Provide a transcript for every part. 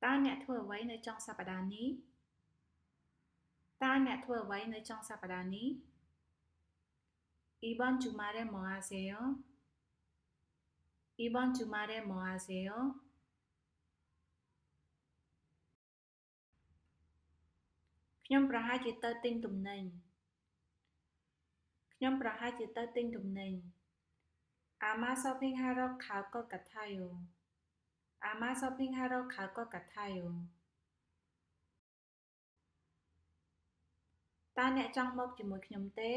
តើអ្នកធ្វើអ្វីនៅចុងសប្តាហ៍នេះ이번 주말에 뭐 하세요? 이번 주말에 뭐 하세요?ខ្ញុំប្រហែលជាទៅទិញទំនិញ 아마 쇼핑하러 갈 것 같아요.តើអ្នកចង់មកជាមួយខ្ញុំទេ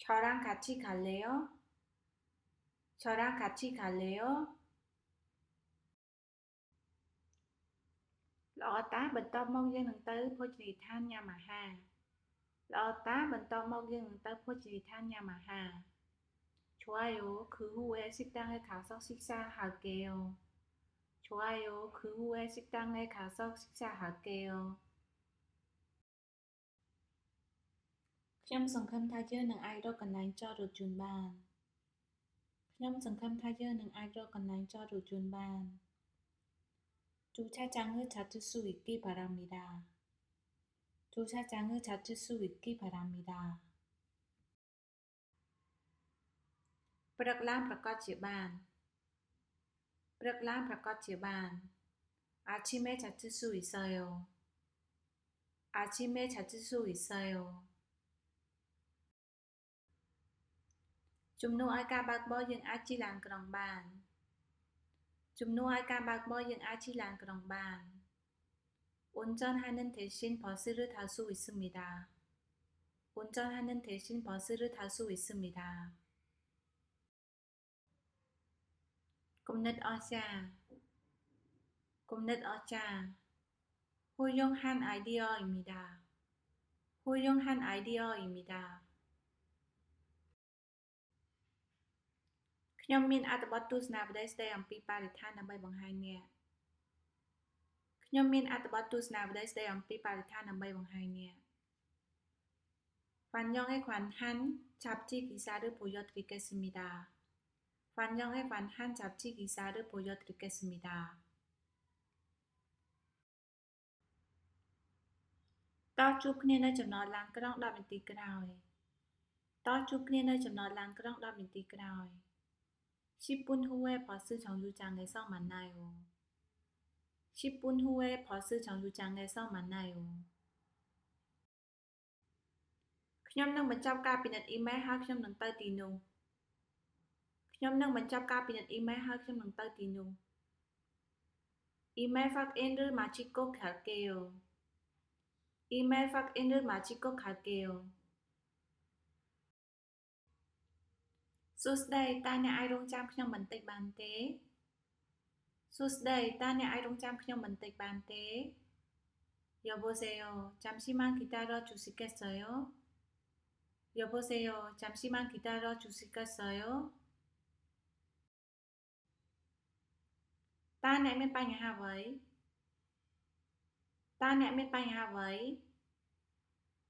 저랑 같이 갈래요? ល្អតាបន្ទាប់មកយើងនឹងទៅភោជនីយដ្ឋានញ៉ាំអាហារ 좋아요. 그 후에 식당에 가서 식사할게요. ខ្ញុំសង្ឃឹមថាយើងនឹងអាចរកកន្លែងចតរថយន្តបាន 주차장을 찾을 수 있기 바랍니다.ព្រឹកឡើងប្រកាសជាបាន 아침에 찾을 수 있어요. ជំនួសឲ្យការបើកបរយើងអាចជិះឡានក្រុងបាន 운전하는 대신 버스를 탈 수 있습니다. គំនិតអស្ចារ្យ 훌륭한 아이디어입니다. ខ្ញុំមានអត្ថបទទស្សនាវដ្តីស្តីអំពីបរិស្ថានដើម្បីបង្ហាញអ្នក 환경에 관한 잡지 기사를 보여드리겠습니다.តោះជួបគ្នានៅចំណតឡានក្រុង 10 នាទីក្រោយ 10분 후에 버스 정류장에서 만나요. ខ្ញុំនឹងបញ្ចប់ការពិនិត្យអ៊ីមែលហើយខ្ញុំនឹងទៅទីនោះ 이메일 확인을 마치고 갈게요. សួស្តីតើអ្នកអាចរង់ចាំខ្ញុំបន្តិចបានទេ 여보세요. 잠시만 기다려 주시겠어요? តើអ្នកមានបញ្ហាអ្វី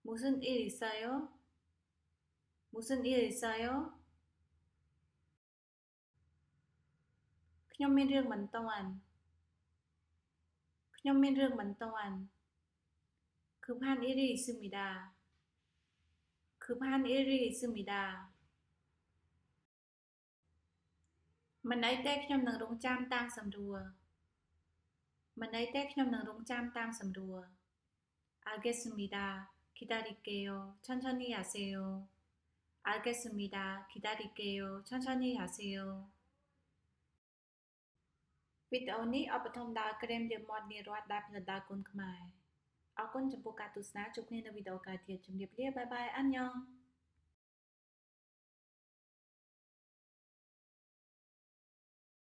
무슨 일 있어요? ខ្ញុំមានរឿងបន្ទាន់ 급한 일이 있습니다. មិនអីទេខ្ញុំនឹងរង់ចាំតាមសម្រួល 알겠습니다. 기다릴게요. 천천히 하세요. វីដេអូនេះឧបត្ថម្ភដោយក្រែមលាបមាត់នាយរតន៍ដែលផលិតដោយគុនខ្មែរ អរគុណចំពោះការទស្សនាជួបគ្នានៅវីដេអូក្រោយទៀត ជម្រាបលា បាយបាយ អានយ៉ង